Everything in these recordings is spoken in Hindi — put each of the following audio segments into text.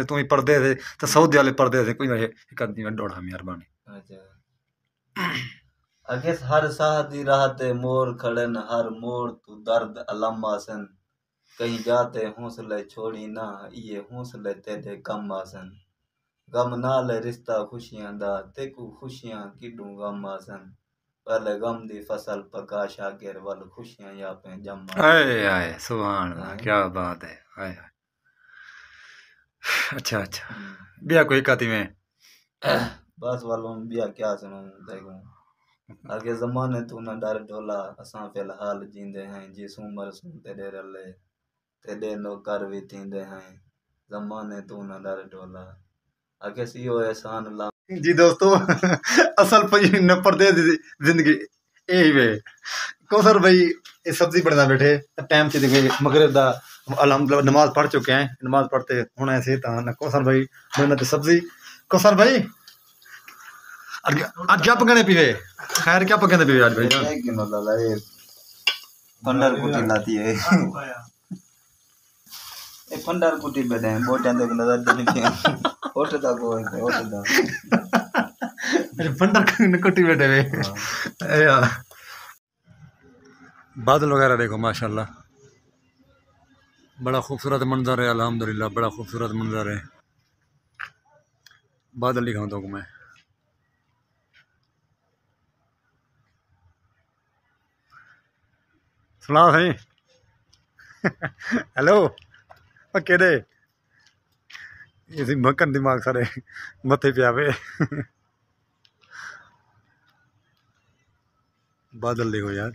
तू ही पर्दे थे तो सऊदी वाले पर्दे थे कोई एक आदमी में डोड़ा मेहरबानी। अच्छा अगे हर साह दी राह ते मोर खड़न हर मोर तू दर्द अलम आसन कहीं जाते हौसले छोड़ी ना ये हौसले तेरे कम आसन गम नाल रिश्ता खुशियां दा तेकू खुशियां किडू गम आसन पहले गम दी फसल पका शागिर वल खुशियां या पे जम आए आए सुभान अल्लाह क्या बात है आए। अच्छा अच्छा बिया कोई काती में बस वालों बिया क्या सुनूं देखो आगे जमाने तू ना डर ढोला असां फिलहाल जींदे हैं जिस उम्र सुन तेरे रले तेरे नौकर भी थींदे हैं जमाने तू ना डर ढोला आगे सीओ एहसान ला। जी दोस्तों असल पई न पर्दे दी जिंदगी यही वे कौसर भाई ये सब्जी बनना बैठे टाइम से देखे मगरिब दा अल्हम्दुलिल्लाह नमाज पढ़ चुके हैं नमाज पढ़ते हुण ऐसे ता न कौसर भाई बनना ते सब्जी कौसर भाई आज क्या पकाने पीवे खैर क्या पकाने पीवे आज भाई कि मतलब ये फंडर कुटी लाती है ये फंडर कुटी बैठे हैं बोटियां देख नजर देनी ओटे दा को ओटे दा अरे फंडर कुटी बैठे वे यार बादल वगैरह देखो माशाल्लाह बड़ा खूबसूरत मंजर है अल्हम्दुलिल्लाह बड़ा खूबसूरत मंजर है बादल दिखाऊं तो मैं सुना सही हेलो केड़े इसी मक्कन दिमाग सारे मथे पे आवे बादल देखो यार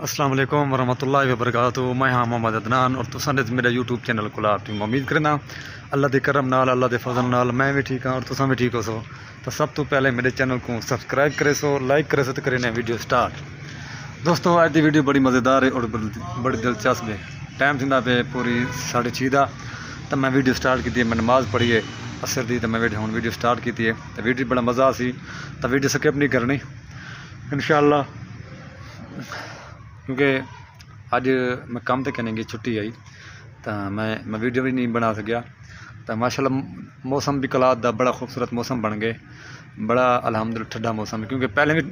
अस्सलाम वालेकुम वरहमतुल्लाहि वबरकातुहू मैं हाँ मोहम्मद अदनान और तुसां ने मेरा यूट्यूब चैनल खुला तुम उम्मीद करना अल्लाह के करम नाल अल्लाह के फजल नाल मैं भी ठीक हाँ और तुसां भी ठीक हो सो तो सब तो पहले मेरे चैनल को सब्सक्राइब करे सो लाइक करे सो तो करे वीडियो स्टार्ट। दोस्तों अज की वीडियो बड़ी मज़ेदार है और बड़ी दिलचस्प है टाइम थी पे पूरी 6:30 का तो मैं वीडियो स्टार्ट की मैं नमाज़ पढ़ी है असर की तो मैं हूँ वीडियो स्टार्ट की है तो वीडियो बड़ा मज़ा सी तो वीडियो स्किप नहीं करनी इंशाअल्लाह क्योंकि अज मैं काम तो करने की छुट्टी आई तो मैं वीडियो भी नहीं बना सकिया तो माशाल्लाह मौसम भी कलात दा बड़ा खूबसूरत मौसम बन गए बड़ा अल्हम्दुलिल्लाह ठंडा मौसम है क्योंकि पहले भी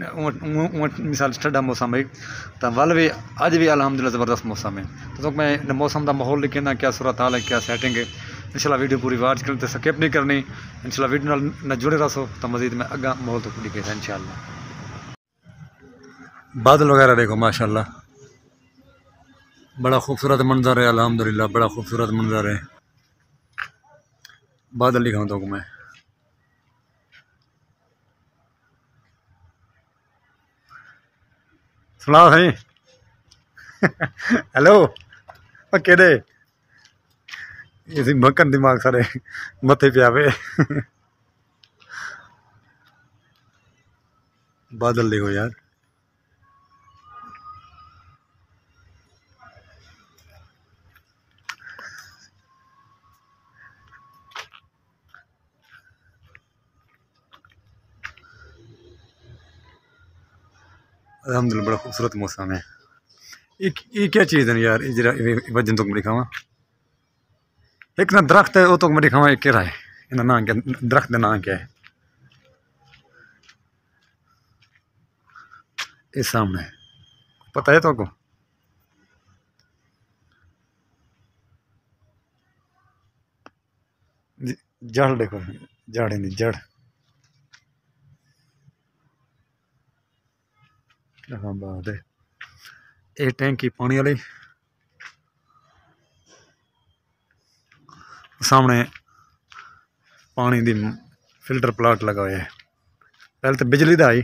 मिसाल ठंडा मौसम है तो वल भी अज भी अल्हम्दुलिल्लाह ज़बरदस्त मौसम है तो मैं मौसम का माहौल लिखे ना क्या सूरत हाल है क्या सेटिंग है इंशाल्लाह वीडियो पूरी वाच कर स्किप नहीं करनी इंशाल्लाह वीडियो न जुड़े रहो तो मज़ीद मैं अगा माहौल तो लिखे था इंशाल्लाह। बादल वगैरह देखो माशाल्लाह बड़ा खूबसूरत मंजर है अल्हम्दुलिल्लाह बड़ा खूबसूरत मंजर है बादल दिखाऊं तो मैं सुना सही हेलो केड़े इसी मक्कन दिमाग सारे मथे पे आवे बादल देखो यार अल्हम्दुलिल्लाह बड़ा खूबसूरत मौसम है ये क्या चीज़ है यार जरा वजन तो मैं दिखावा एक ना दरख्त है वो तो मैं दिखावा एक है इनका नाम क्या दरख्त का नाम क्या है इस सामने पता है तो को जड़ देखो जड़ नहीं जड़ क्या बात है ये टैंकी पानी वाली सामने पानी दी फिल्टर प्लाट लगा हुआ है पहले तो बिजली का आई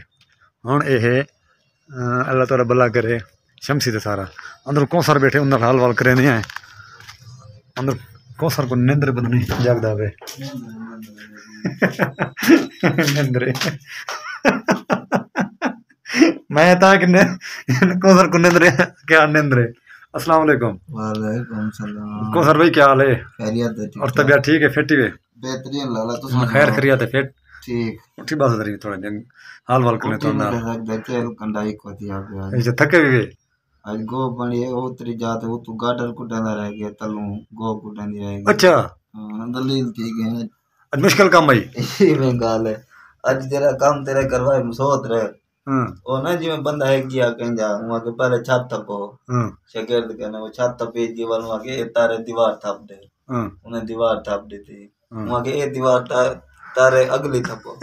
हुण ये अल्लाह ताला भला करे शमसी ते सारा अंदर कौसर बैठे उन्हें हाल वाल करे नहीं है अंदर कौसर को निंद्र बदनी जागदा वे निंद्रे मैं था कि कौसर को निंद्रे क्या निंद्रे। अस्सलाम वालेकुम। वालेकुम सलाम। कौसर भाई क्या हाल है? खैरियत है? और तबीयत ठीक है? फिट है? बेहतरीन लाला तो खैर खैरियत है फिट ठीक उठी बात करी थोड़ा जंग हाल वाल करने तो ना चल कंडाई को दिया गया ऐसे थके भी वे आज गो बनी है उतरी जात वो तू गाडर कुटना रह गया तलू गो कुटनी रह गई अच्छा हां दलील ठीक है आज मुश्किल काम भाई ये में गाल है आज तेरा काम तेरे करवाए सोत रहे हां ओ ना जिਵੇਂ ਬੰਦਾ ਹੈ ਗਿਆ ਕਹਿੰਦਾ हुआ के पहले छत थपो हां शागिर्द कहना वो छत थपे जी वाल हुआ के तारे दीवार थप दे हां उन्हें दीवार थप दी थी हुआ के ये दीवार तारे अगली थपो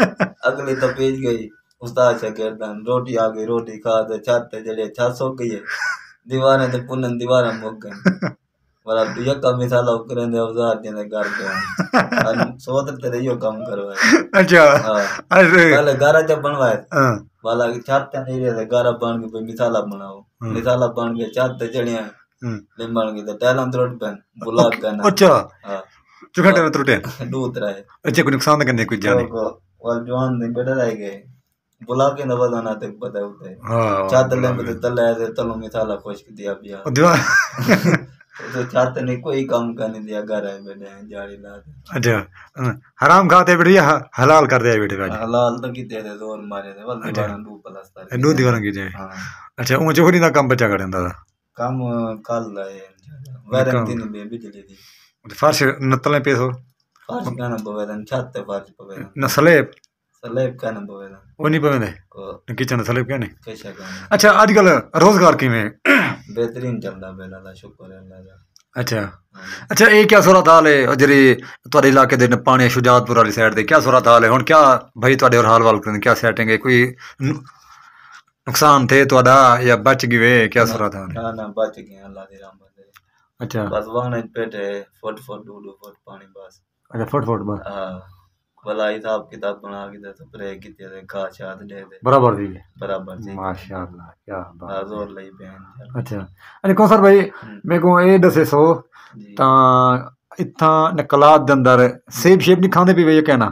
अगली थपेज गई उस्ताद शागिर्द रोटी आ गई रोटी खा ते छत जड़े छत सो गई है दीवारें ते पुनन दीवारें मुक गई वाला दुया का मिसाल करें दे औजार देने घर पे अन सोत तेरे यो काम करवाए अच्छा हां अरे पहले गारा जब बनवाए हां वाला छत नहीं रहे गारा बन के कोई मिसाला बनाओ मिसाला बन के छत ते चढ़िया ले बन के टाइलां त्रोट पन बुला करना अच्छा हां चुखटे में त्रुटे दूत रहे अच्छा कोई नुकसान करने कोई जाने वाल जवान ने बेटा रह गए बुला के न बदाना तक पता होते हां छत ले में तले ऐसे तलो मिसाला खुश दिया बिया दीवार तो छत ने कोई काम करने दिया घर है बेटे जाड़ी ला अच्छा हराम खाते बढ़िया हलाल कर दिया बेटे भाई हलाल तो की दे जोर मारे थे वाल दीवार दू प्लस्तर दो दीवार की जाए हां अच्छा वो चोरी दा काम बच्चा कर देंदा था काम कल है वारंटी नहीं बे बिजली दी फर्श नतले पेसो फर्श कहना पवेदन छत ते फर्श पवेदन न स्लेब स्लेब कहना पवेदन वो नहीं पवेंदे को किचन स्लेब कहने कैसा कहना अच्छा आजकल रोजगार किवें बेहतरीन चलदा बेला दा शुक्र है अल्लाह दा अच्छा अच्छा ये क्या सूरत हाल है जरी ਤੁਹਾਡੇ ਇਲਾਕੇ ਦੇ ਪਾਣੀ ਸ਼ੁਜਾਤਪੁਰ ਵਾਲੀ ਸਾਈਡ ਤੇ क्या सूरत हाल है ਹੁਣ क्या भाई ਤੁਹਾਡੇ और हाल वाल करने क्या सेटिंग है कोई नुकसान थे ਤੁਹਾਡਾ या बच गए क्या सूरत हाल है ना बच गए अल्लाह दी रहमत है अच्छा बस वाने पेटे फुट फुट दो फुट पानी बस अच्छा फुट बस हां भला हिसाब किताब बना के दे स्प्रे कीते दे घा छात दे दे बराबर जी जी माशाल्लाह क्या बात जोर लई बहन अच्छा अरे कौन सर भाई मेरे को ये दसे सो ता इत्था नकलात दे अंदर सेब शेब नहीं खांदे पीवे ये कहना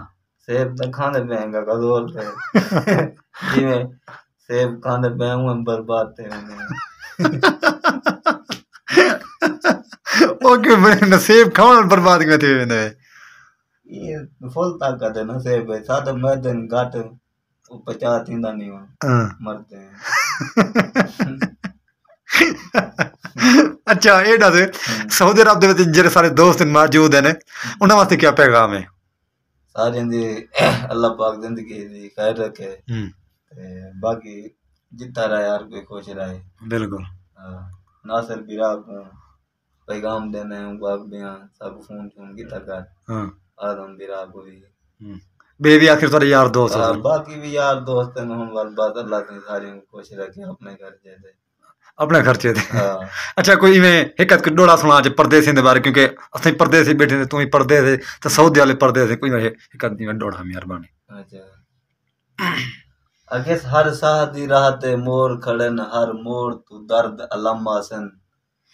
सेब तो खाने महंगा का जोर पे जिਵੇਂ सेब खाने पे हूं बर्बाद थे ओके मैंने सेब खाना बर्बाद क्यों थे मैंने ये फुल ताकत है ना सेब है साथ मैदन घाट 50 थींदा नहीं हो मरते हैं अच्छा ये दस सऊदी अरब दे विच जेरे सारे दोस्त मौजूद हैं उन्हां वास्ते क्या पैगाम है सारे दी अल्लाह पाक जिंदगी दी खैर रखे ते बाकी जितना रहा यार कोई खुश रहे बिल्कुल नासिर बिरा को पैगाम देने हैं बाग बिया सब फोन की तक हां आदम बिरा को भी बेबी आखिर तोरे यार दोस्त बाकी भी यार दोस्त हैं हम वाल बात अल्लाह ने सारे को खुश रखे अपने घर जैसे अपने खर्चे थे अच्छा कोई में एक डोड़ा सुना च परदेसी दे बारे क्योंकि असि परदेसी बैठे थे तू ही परदेसी ते सऊदी वाले परदेसी कोई एक आदमी में डोड़ा मेहरबानी अच्छा अगे हर साह दी राह ते मोर खड़न हर मोड़ तू दर्द अलम आसन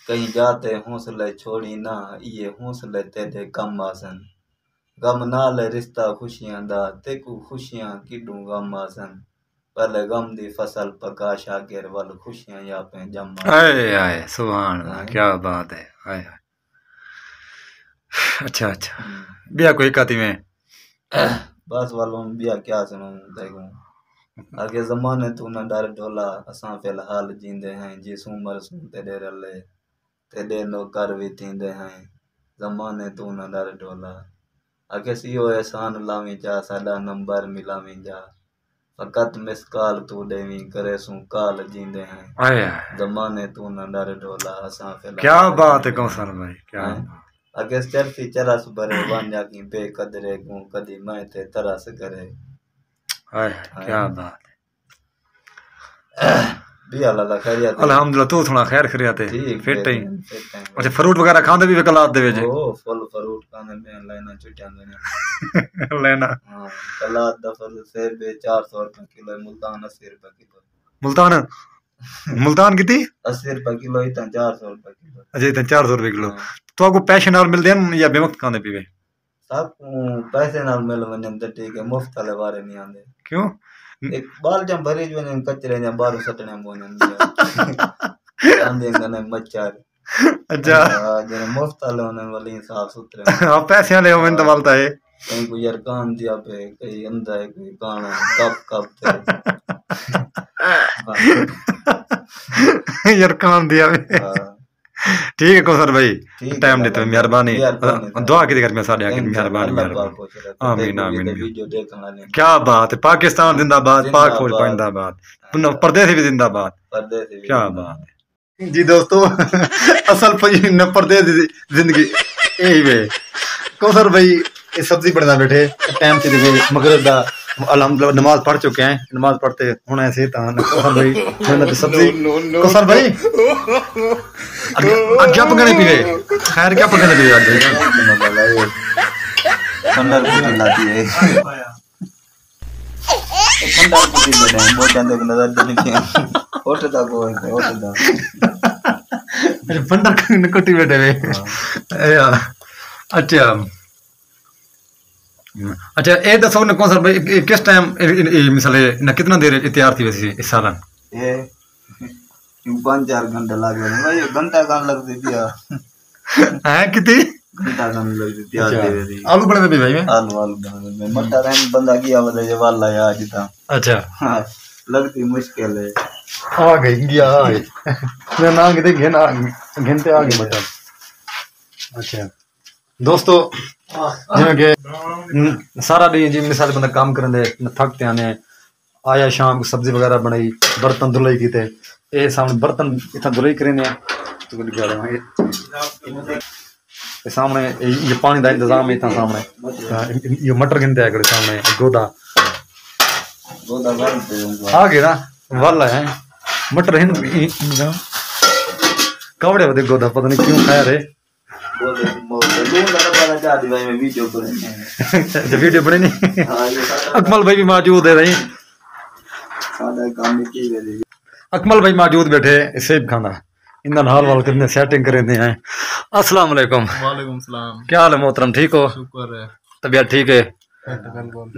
कहीं जाते हौसले छोड़ी ना ये हौसले तेरे कम आसन गम नाल रिश्ता खुशियां दा तेकू खुशियां किडू गम आसन पहले गम दी फसल पका शागिर वाल खुशियां या पे जम आए आए सुभान अल्लाह क्या बात है आए अच्छा अच्छा बिया कोई काती में बस वालों बिया क्या सुनो देखो आगे जमाने तू ना डर ढोला असां फिलहाल जींदे हैं जिस उम्र सुनते दे रले तेरे नो कर भी थींदे हैं जमाने तू ना डर ढोला आगे सीओ एहसान लावी जा साडा नंबर मिलावी जा फकत मिस कॉल तू देवी करे सू काल जींदे हैं आया जमाने तू न डर ढोला असां फिलहाल क्या बात है कौसर भाई क्या आगे चरफी चरस भरे वांजा की बेकदरे को कदी मैं थे तरस करे क्या बात भी अल्लाह खैरियत अल्हम्दुलिल्लाह तू थोड़ा खैर खैरियत है फिट है अच्छा फ्रूट वगैरह खांदे भी कलात दे विच ओ फल फ्रूट खाने में लेना छुट्टियां देने लेना हां कलात दा फल सेब 400 रुपए किलो मुल्तान 80 रुपए किलो मुल्तान कितनी 80 रुपए किलो इतना 400 रुपए किलो अच्छा इतना 400 रुपए किलो तो आपको पैसे नाल मिलदे हैं या बेवक्त खांदे पीवे सब पैसे नाल मिल वने तो ठीक है मुफ्त वाले बारे नहीं आंदे क्यों एक बाल जम भरे जो ने कचरे ने बाहर सटने बोनन आंदे गने मच्छर अच्छा जने मुफ्त वाले होने वाली साफ सुथरे हां पैसे वाले होने तो वालता है कहीं को यरकान दिया पे, कहीं अंधा है, कहीं काना कप कप थे। यार काम दिया भी। ठीक है कौसर भाई, ठीक टाइम है देते हुए मेहरबानी, दुआ की कर मैं साढ़े आके इंशाल्लाह मेहरबानी अल्लाह मेहरबानी। पाक खुश रखे। आमीन आमीन। वीडियो देखना नहीं। क्या बात है, पाकिस्तान जिंदाबाद, पाक फौज जिंदाबाद। जिंदाबाद, परदेसी भी जिंदाबाद। पर्दे से भी क्या जिंदाबाद। बात है जी दोस्तों। असल न परदेसी जिंदगी यही वे कौसर भाई ये सब्जी बनना बैठे टाइम से देखो मगरिब दा अल्हम्दुलिल्लाह नमाज पढ़ चुके हैं, नमाज पढ़ते हुन ऐसे तान कौसर भाई मैंने सब्जी कौसर भाई क्या पकाने पीवे खैर क्या पकाने पीवे आज ठंडा कुटी लाती है। ठंडा कुटी बैठे हैं बहुत अंदर नजर नहीं होटे दा को है होटे दा फंडर कुटी बैठे वे। अच्छा अच्छा ये दसो ने कौन सा भाई किस टाइम मिसाले ना कितना देर तैयार थी वैसे इस साल ये 5-4 घंटे लग गए भाई घंटा काम लगती थी है कितनी घंटा काम लगती थी तैयार थी। आलू बने थे भाई में आलू आलू में मट्टा टाइम बंदा किया बता ये वाला है आज था। अच्छा लगती मुश्किल है आ गई गया मैं ना किते घेना घंटे आ गए मटन। अच्छा दोस्तों जिवें के सारा दिन जी मिसाल बंदा काम करन दे थकते आने आया शाम को सब्जी वगैरह बनाई बर्तन धुलाई कीते ये सामने बर्तन इतना धुलाई करें तो सामने ये पानी का इंतजाम है इतना सामने ये मटर गिनते हैं सामने गोदा आ गए ना वाला है मटर हिंद कवड़े होते गोदा पता नहीं क्यों खाया रे वीडियो बने नहीं अकमल भाई भी मौजूद है भाई अकमल भाई मौजूद बैठे सेब खाना इन्ना हाल वाल कितने सेटिंग करे हैं। अस्सलाम वालेकुम। वालेकुम सलाम। क्या हाल है मोहतरम ठीक हो शुक्र है तबीयत ठीक है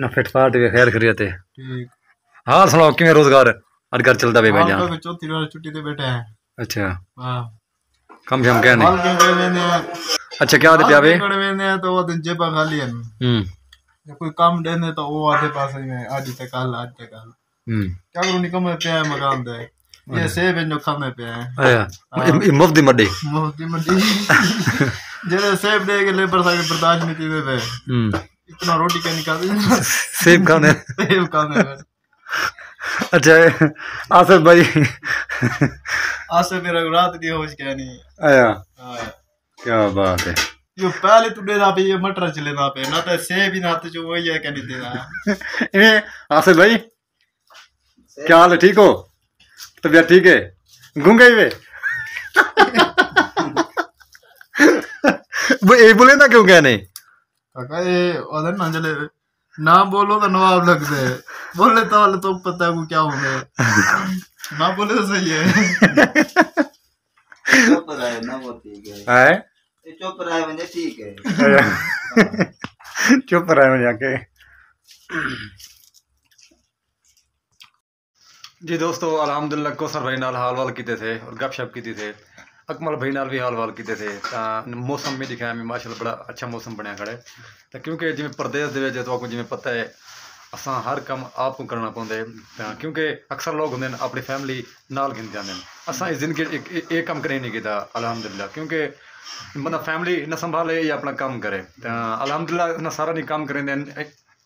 ना फिट फाट के खैर खैरियत है ठीक। हाल सुनाओ किवें रोजगार और घर चलता भाई जान हाल चौथी बार छुट्टी पे बैठे हैं। अच्छा हां कम से कम क्या हाल नहीं के गए ने अच्छा क्या दे प्यावे गए ने तो वो दिन जेबा खाली है कोई काम देने तो वो आधे पास में आज तक कल क्या करूं निकम में पे है मकान दे ये सेब है जो खाने पे है आया मुफ्त मड्डी जेरे सेब दे के लेबर साके बर्दाश्त नहीं थी वे इतना रोटी क्या निकाल सेब खाने अच्छा आसिफ भाई आसिफ मेरा रात की होश क्या नहीं आया क्या बात है यो पहले तू देना पे ये मटर चले ना पे ना तो सेब ही ना तो जो वही है क्या नहीं देना इन्हें आसिफ भाई क्या हाल है ठीक हो तबीयत ठीक है गूंगे वे वो ये बोले ना क्यों क्या नहीं काका ये ओदन ना चले ना बोलो तो नवाब लग दे बोले तो पता है वो क्या होंगे ना बोले तो सही है चुप रहे ना वो ठीक है चुप रहे मुझे ठीक है चुप रहे मुझे जाके जी दोस्तों अल्हम्दुलिल्लाह कौसर भाई नाल हाल वाल कीते थे और गपशप की थे अकमल भाई नाल भी हाल वाल कीते थे मौसम भी दिखाया मैं माशाल्लाह बड़ा अच्छा मौसम बनया खड़े तो क्योंकि जिमें प्रदेश दे तो आपको जिमें पता है असा हर काम आपको करना पौंदे क्योंकि अक्सर लोग होंगे अपनी फैमिली नाल गिन जाते हैं असा इस जिंदगी एक काम करे नहीं किया अल्हम्दुलिल्लाह क्योंकि बंदा फैमिली न संभाले या अपना काम करे अल्हम्दुलिल्लाह न सारा नहीं काम करें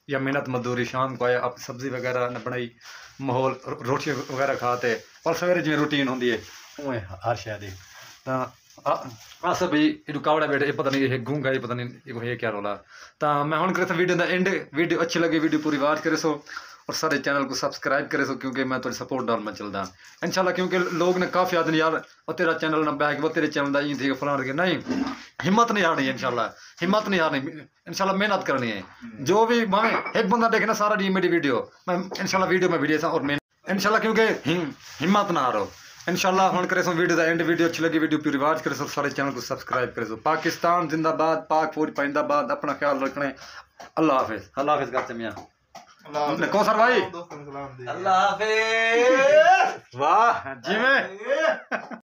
या मेहनत मजदूरी शाम को आया आप सब्जी वगैरह न बनाई माहौल रोटी वगैरह खाते और सवेरे जिमें रूटीन होंगी है उमें हर शायद भाई रुकावड़ा बैठे पता नहीं ये गूंगा ये पता नहीं ये क्या रोला तो मैं हूँ करे वीडियो का एंड वीडियो अच्छी लगी वीडियो पूरी वाच करे सो और सारे चैनल को सब्सक्राइब करे सो क्योंकि मैं थोड़ी सपोर्ट डाल में चलता इंशाल्लाह क्योंकि लोग ने काफ़ी आदमी यार वो तेरा चैनल ना बैग वो तेरे चैनल का थी फलान के नहीं हिम्मत नहीं हारनी है इंशाल्लाह हिम्मत नहीं हारनी इंशाल्लाह मेहनत करनी है जो भी मैं एक बंदा देखना सारा डी मेरी वीडियो मैं इंशाल्लाह वीडियो में वीडियो और मैं इंशाल्लाह क्योंकि हिम्मत ना हारो इंशाल्लाह हम करे सो वीडियो का एंड वीडियो अच्छी लगी वीडियो पूरी वाच करे सो सारे चैनल को सब्सक्राइब करे सो पाकिस्तान जिंदाबाद पाक फौज पाइंदाबाद अपना ख्याल रखने अल्लाह हाफिज करते मियां कौसर भाई दोस्तों सलाम दे अल्लाह हाफिज वाह जी में